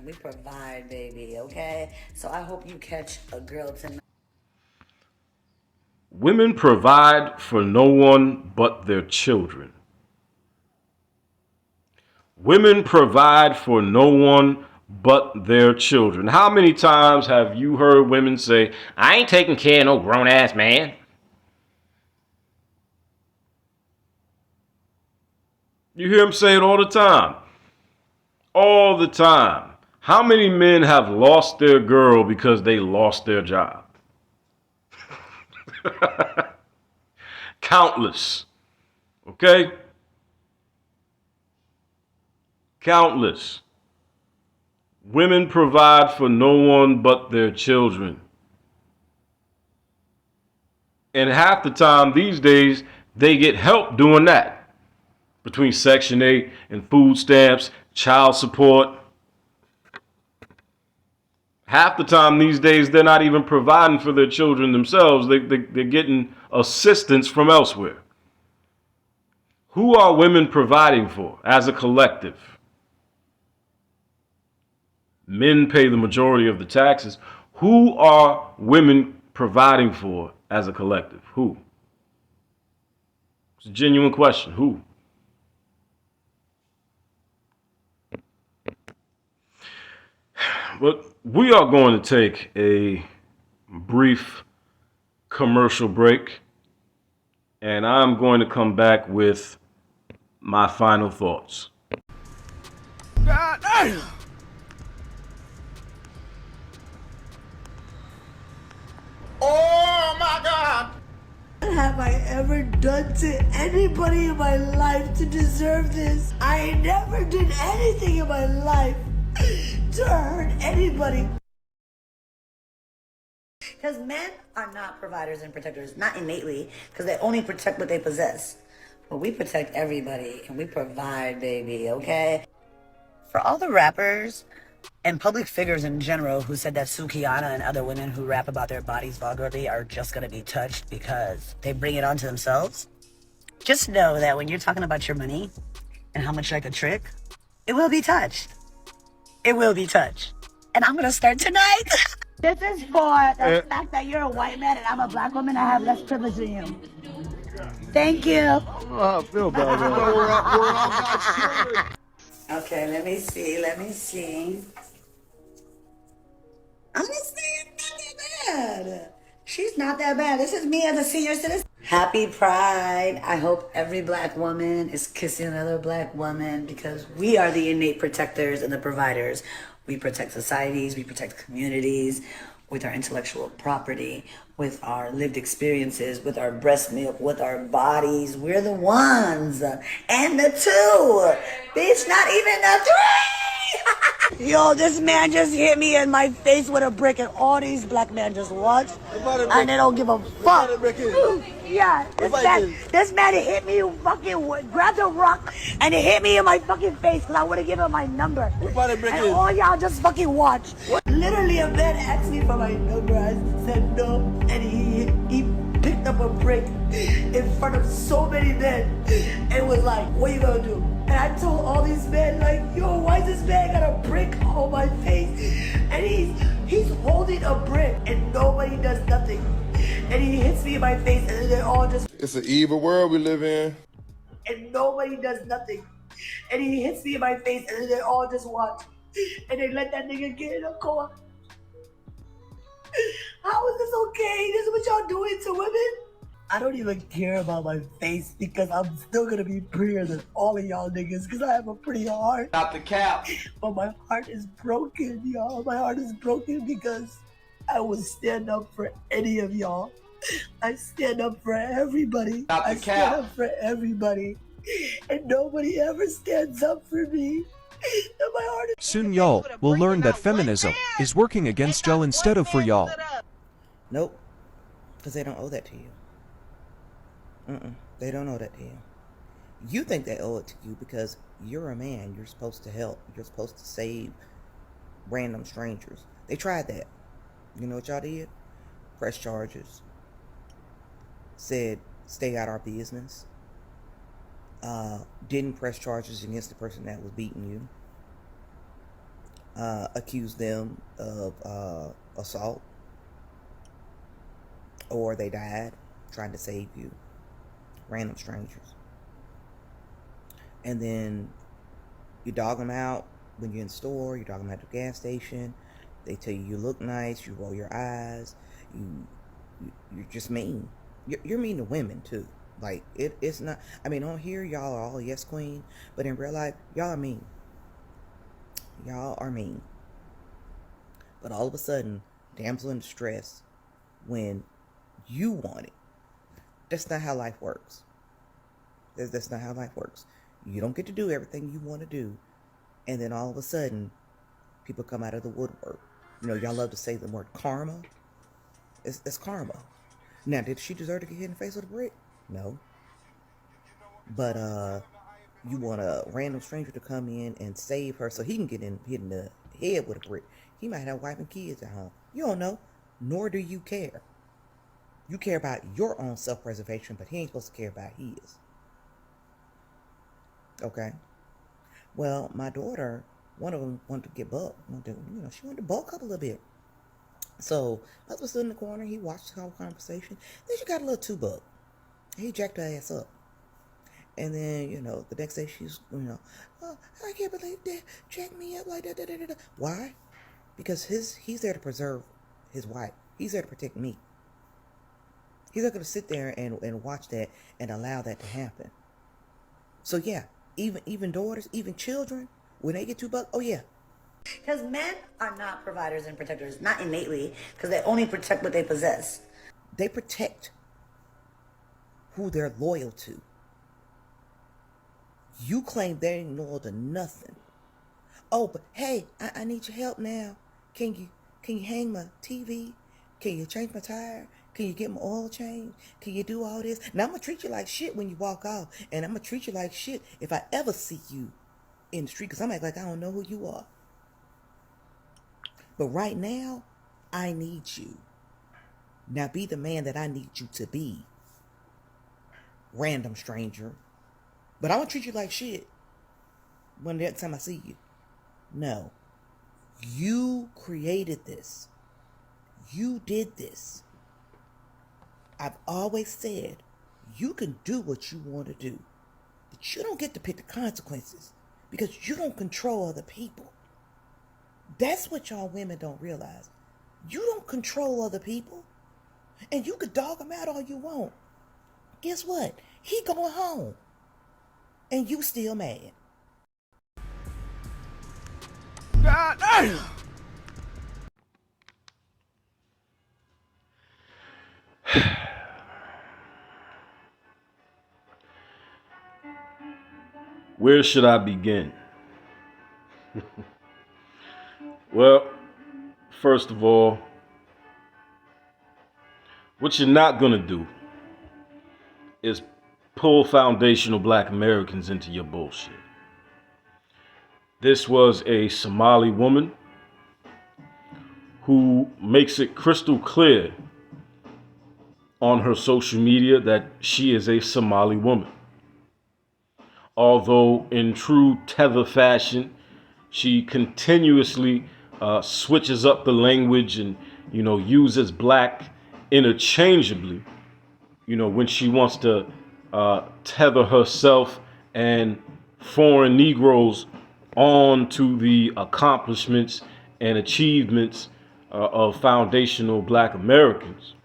We provide, baby, okay? So I hope you catch a girl tonight. Women provide for no one but their children. Women provide for no one but their children. How many times have you heard women say, I ain't taking care of no grown-ass man? You hear them say it all the time. All the time. How many men have lost their girl because they lost their job? Countless. Okay? Countless. Women provide for no one but their children. And half the time these days, they get help doing that. Between Section 8 and food stamps, child support. Half the time these days, they're not even providing for their children themselves. They're getting assistance from elsewhere. Who are women providing for as a collective? Men pay the majority of the taxes. Who are women providing for as a collective? Who? It's a genuine question. Who? But we are going to take a brief commercial break, and I'm going to come back with my final thoughts. God damn! Oh my God! What have I ever done to anybody in my life to deserve this? I never did anything in my life to hurt anybody. Because men are not providers and protectors, not innately, because they only protect what they possess. But we protect everybody, and we provide, baby, okay? For all the rappers and public figures in general who said that Sukiyana and other women who rap about their bodies vulgarly are just going to be touched because they bring it onto themselves, just know that when you're talking about your money and how much you like a trick, it will be touched. It will be touched. And I'm going to start tonight. This is for the fact that you're a white man and I'm a black woman. I have less privilege than you. Thank you. I feel bad, man. We're all God's children. Okay, let me see. Honestly, it's not that bad. She's not that bad. This is me as a senior citizen. Happy Pride. I hope every black woman is kissing another black woman because we are the innate protectors and the providers. We protect societies, we protect communities with our intellectual property, with our lived experiences, with our breast milk, with our bodies. We're the ones. And the two. Bitch, not even the three. Yo, this man just hit me in my face with a brick and all these black men just watch and they don't give a fuck. Yeah, this man hit me, fucking grabbed a rock and it hit me in my fucking face because I would have given him my number. And all y'all just fucking watch. Literally a man asked me for my number. I said no, and he picked up a brick in front of so many men and was like, what you gonna do? And I told all these men, like, yo, why this man got a brick on my face? And he's holding a brick and nobody does nothing. And he hits me in my face and they're all just... It's an evil world we live in. And nobody does nothing. And he hits me in my face and they all just watch. And they let that nigga get in a car. How is this okay? This is what y'all doing to women? I don't even care about my face because I'm still gonna be prettier than all of y'all niggas because I have a pretty heart. Not the cap. But my heart is broken, y'all. My heart is broken because I will stand up for any of y'all. I stand up for everybody. Not the I cap. stand up for everybody. And nobody ever stands up for me. And my heart is... Soon y'all will learn that feminism is working against y'all instead of for y'all. Nope, because they don't owe that to you. They don't owe that to you. You think they owe it to you because you're a man. You're supposed to help. You're supposed to save random strangers. They tried that. You know what y'all did? Press charges. Said, stay out our business. Didn't press charges against the person that was beating you. Accused them of assault. Or they died trying to save you. Random strangers. And then you dog them out when you're in the store, you dog them out at the gas station. They tell you look nice, you roll your eyes, you're just mean. You're mean to women too. Like it's not. I mean, on here y'all are all yes queen, but in real life y'all are mean. Y'all are mean. But all of a sudden, damsel in distress, when you want it. That's not how life works. That's not how life works. You don't get to do everything you want to do, and then all of a sudden, people come out of the woodwork. You know, y'all love to say the word karma. It's karma. Now, did she deserve to get hit in the face with a brick? No. But you want a random stranger to come in and save her so he can get hit in the head with a brick. He might have a wife and kids at home. You don't know, nor do you care. You care about your own self-preservation, but he ain't supposed to care about his. Okay? Well, my daughter, one of them wanted to get bulked. She wanted to bulk up a little bit. So, husband stood in the corner. He watched the whole conversation. Then she got a little too bucked. He jacked her ass up. And then, the next day she's, oh, I can't believe that. Jack me up like that. Da, da, da, da. Why? Because he's there to preserve his wife. He's there to protect me. He's not going to sit there and watch that and allow that to happen. So yeah, even daughters, even children, when they get too bucked, oh yeah. Because men are not providers and protectors, not innately, because they only protect what they possess. They protect who they're loyal to. You claim they ain't loyal to nothing. Oh, but hey, I need your help now. Can you hang my TV? Can you change my tire? Can you get my oil changed? Can you do all this? Now, I'm going to treat you like shit when you walk off. And I'm going to treat you like shit if I ever see you in the street because I'm like I don't know who you are. But right now, I need you. Now be the man that I need you to be. Random stranger. But I'm going to treat you like shit when the next time I see you. No. You created this. You did this. I've always said, you can do what you want to do. But you don't get to pick the consequences because you don't control other people. That's what y'all women don't realize. You don't control other people. And you could dog them out all you want. Guess what? He going home. And you still mad. God damn! Where should I begin? Well, first of all, what you're not gonna do is pull foundational Black Americans into your bullshit. This was a Somali woman who makes it crystal clear on her social media that she is a Somali woman. Although in true tether fashion, she continuously switches up the language and, uses black interchangeably, when she wants to tether herself and foreign Negroes on to the accomplishments and achievements of foundational Black Americans.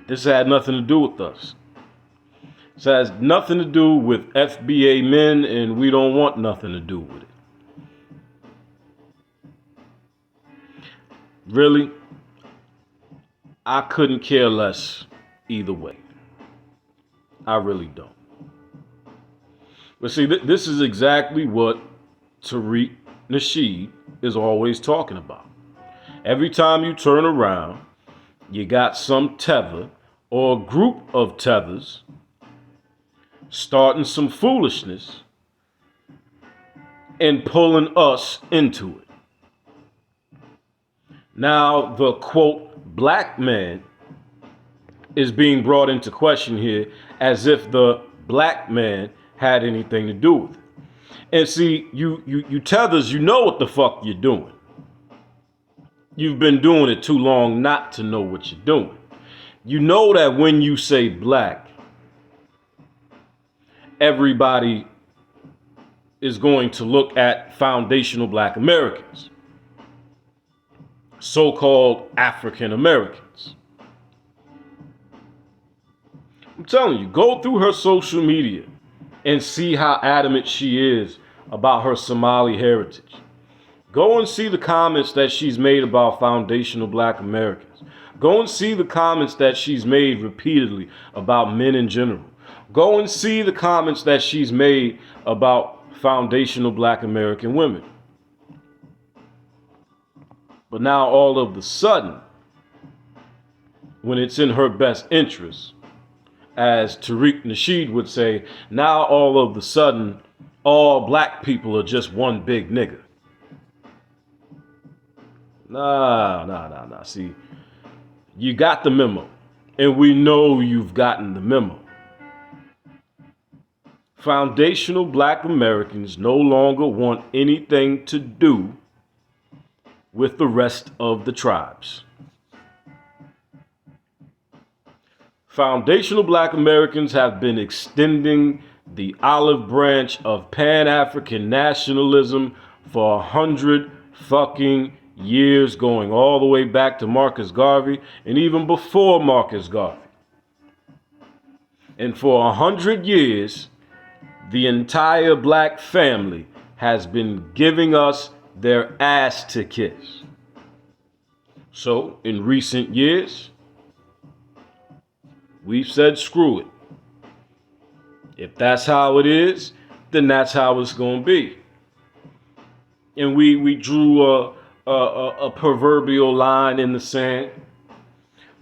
This had nothing to do with us. This has nothing to do with FBA men, and we don't want nothing to do with it. Really, I couldn't care less either way. I really don't. But see, this is exactly what Tariq Nasheed is always talking about. Every time you turn around, you got some tether or a group of tethers starting some foolishness and pulling us into it. Now, the quote, black man is being brought into question here as if the black man had anything to do with it. And see, you tethers, you know what the fuck you're doing. You've been doing it too long not to know what you're doing. You know that when you say black, everybody is going to look at foundational Black Americans, so-called African Americans. I'm telling you, go through her social media and see how adamant she is about her Somali heritage. Go and see the comments that she's made about foundational Black Americans. Go and see the comments that she's made repeatedly about men in general. Go and see the comments that she's made about foundational Black American women. But now all of a sudden, when it's in her best interest, as Tariq Nasheed would say, now all of a sudden, all black people are just one big nigga. Nah. See, you got the memo, and we know you've gotten the memo. Foundational Black Americans no longer want anything to do with the rest of the tribes. Foundational Black Americans have been extending the olive branch of Pan-African nationalism for 100 fucking years, going all the way back to Marcus Garvey and even before Marcus Garvey. And for 100 years, the entire black family has been giving us their ass to kiss. So in recent years, we've said screw it. If that's how it is, then that's how it's going to be. And we drew a proverbial line in the sand.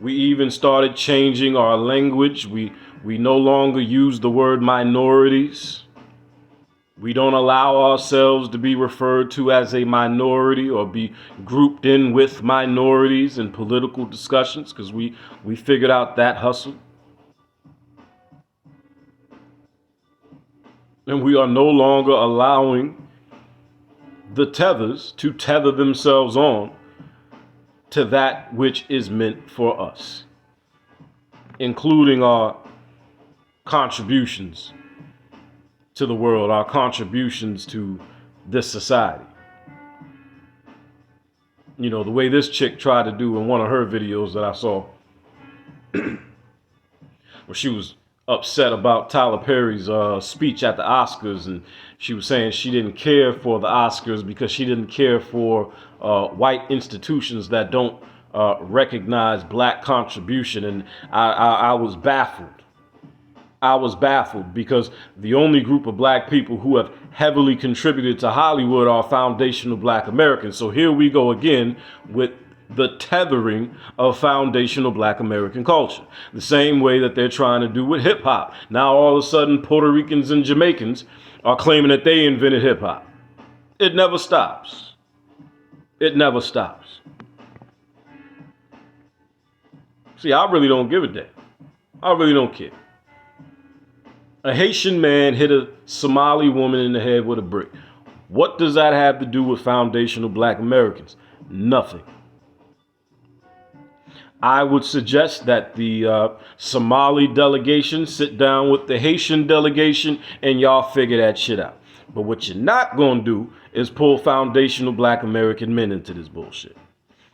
We even started changing our language. We We no longer use the word minorities. We don't allow ourselves to be referred to as a minority or be grouped in with minorities in political discussions because we figured out that hustle. And we are no longer allowing the tethers to tether themselves on to that which is meant for us, including our contributions to the world, our contributions to this society. You know, the way this chick tried to do in one of her videos that I saw, where she was upset about Tyler Perry's speech at the Oscars, and she was saying she didn't care for the Oscars because she didn't care for white institutions that don't recognize black contribution. And I was baffled. I was baffled because the only group of black people who have heavily contributed to Hollywood are foundational black Americans. So here we go again with the tethering of foundational black American culture. The same way that they're trying to do with hip hop. Now all of a sudden Puerto Ricans and Jamaicans are claiming that they invented hip hop. It never stops. It never stops. See, I really don't give a damn. I really don't care. A Haitian man hit a Somali woman in the head with a brick. What does that have to do with foundational black Americans? Nothing. I would suggest that the Somali delegation sit down with the Haitian delegation and y'all figure that shit out. But what you're not going to do is pull foundational black American men into this bullshit.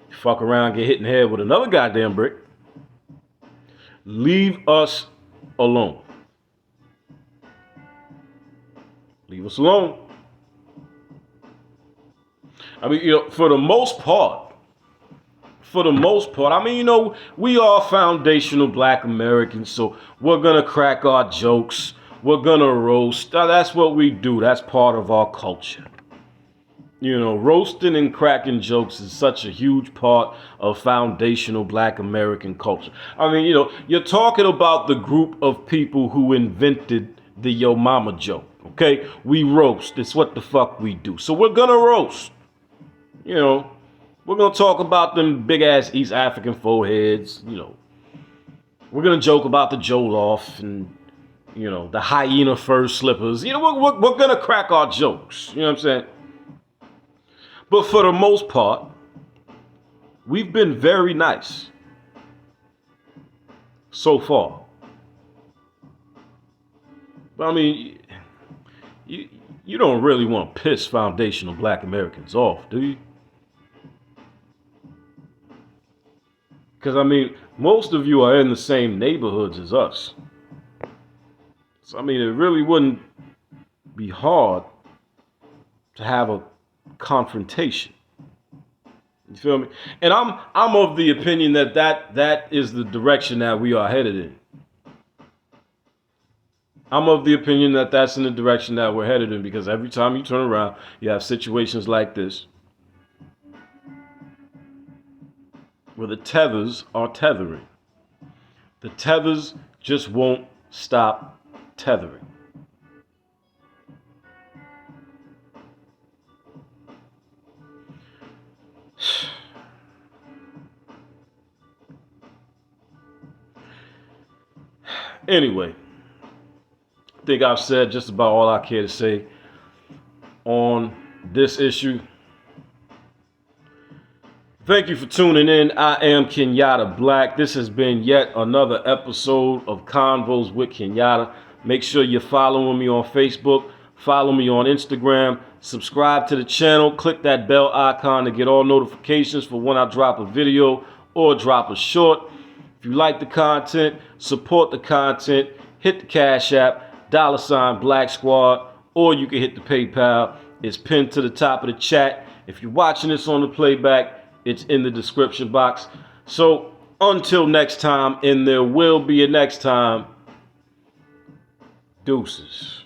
You fuck around, get hit in the head with another goddamn brick. Leave us alone. Leave us alone. I mean, you know, for the most part, I mean, you know, we are foundational black Americans, so we're going to crack our jokes. We're going to roast. That's what we do. That's part of our culture. You know, roasting and cracking jokes is such a huge part of foundational black American culture. I mean, you know, you're talking about the group of people who invented the yo mama joke. Okay, we roast. It's what the fuck we do. So we're gonna roast. You know, we're gonna talk about them big ass East African foreheads. You know, we're gonna joke about the Jollof and, you know, the hyena fur slippers. You know, we're gonna crack our jokes. You know what I'm saying? But for the most part, we've been very nice so far. But I mean, you don't really want to piss foundational black Americans off, do you? Because, I mean, most of you are in the same neighborhoods as us. So, I mean, it really wouldn't be hard to have a confrontation. You feel me? And I'm of the opinion that is the direction that we are headed in. I'm of the opinion that that's in the direction that we're headed in, because every time you turn around, you have situations like this where the tethers are tethering. The tethers just won't stop tethering. Anyway, I think I've said just about all I care to say on this issue. Thank you for tuning in. I am Kenyatta Black. This has been yet another episode of Convos with Kenyatta. Make sure you're following me on Facebook. Follow me on Instagram. Subscribe to the channel. Click that bell icon to get all notifications for when I drop a video or drop a short. If you like the content, support the content. Hit the Cash App, $BLAXKSQUAD, or you can hit the PayPal. It's pinned to the top of the chat. If you're watching this on the playback, it's in the description box. So until next time, and there will be a next time, deuces.